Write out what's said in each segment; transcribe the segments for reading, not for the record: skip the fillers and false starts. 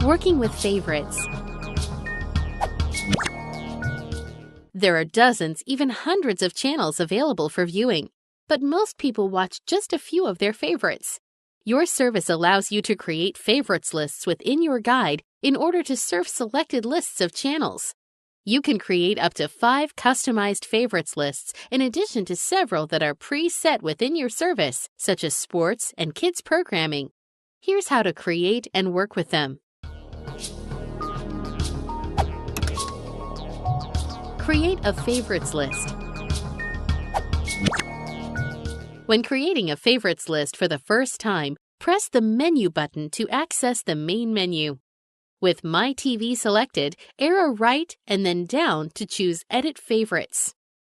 Working with favorites. There are dozens, even hundreds of channels available for viewing, but most people watch just a few of their favorites. Your service allows you to create favorites lists within your guide in order to surf selected lists of channels. You can create up to 5 customized favorites lists in addition to several that are pre-set within your service, such as sports and kids programming. Here's how to create and work with them. Create a favorites list. When creating a favorites list for the first time, press the menu button to access the main menu. With My TV selected, arrow right and then down to choose Edit Favorites.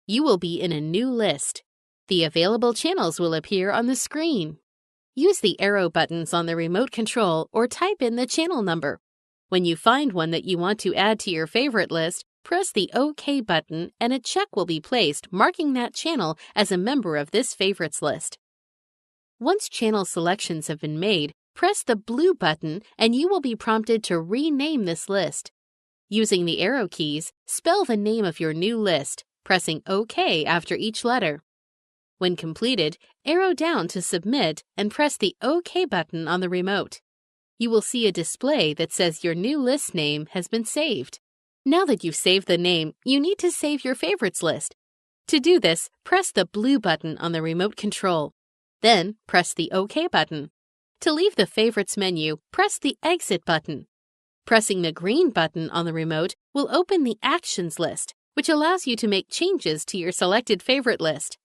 You will be in a new list. The available channels will appear on the screen. Use the arrow buttons on the remote control or type in the channel number. When you find one that you want to add to your favorite list, press the OK button and a check will be placed marking that channel as a member of this favorites list. Once channel selections have been made, press the blue button and you will be prompted to rename this list. Using the arrow keys, spell the name of your new list, pressing OK after each letter. When completed, arrow down to submit and press the OK button on the remote. You will see a display that says your new list name has been saved. Now that you've saved the name, you need to save your favorites list. To do this, press the blue button on the remote control. Then, press the OK button. To leave the favorites menu, press the exit button. Pressing the green button on the remote will open the actions list, which allows you to make changes to your selected favorite list.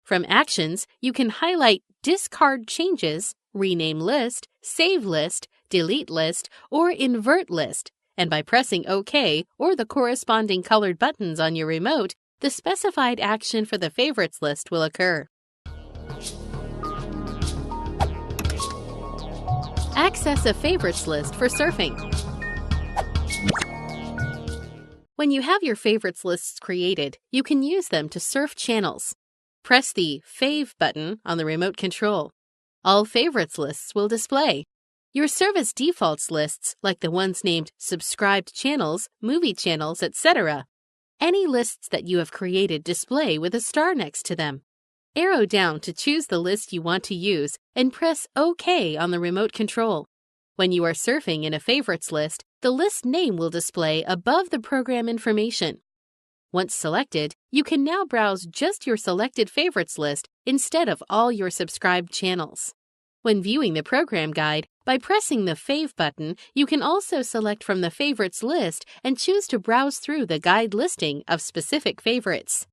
From actions, you can highlight Discard Changes, Rename List, Save List, Delete List, or Invert List, and by pressing OK or the corresponding colored buttons on your remote, the specified action for the favorites list will occur. Access a favorites list for surfing. When you have your favorites lists created, you can use them to surf channels. Press the Fave button on the remote control. All favorites lists will display. Your service defaults lists, like the ones named Subscribed Channels, Movie Channels, etc. Any lists that you have created display with a star next to them. Arrow down to choose the list you want to use and press OK on the remote control. When you are surfing in a favorites list, the list name will display above the program information. Once selected, you can now browse just your selected favorites list instead of all your subscribed channels. When viewing the program guide, by pressing the Fave button, you can also select from the favorites list and choose to browse through the guide listing of specific favorites.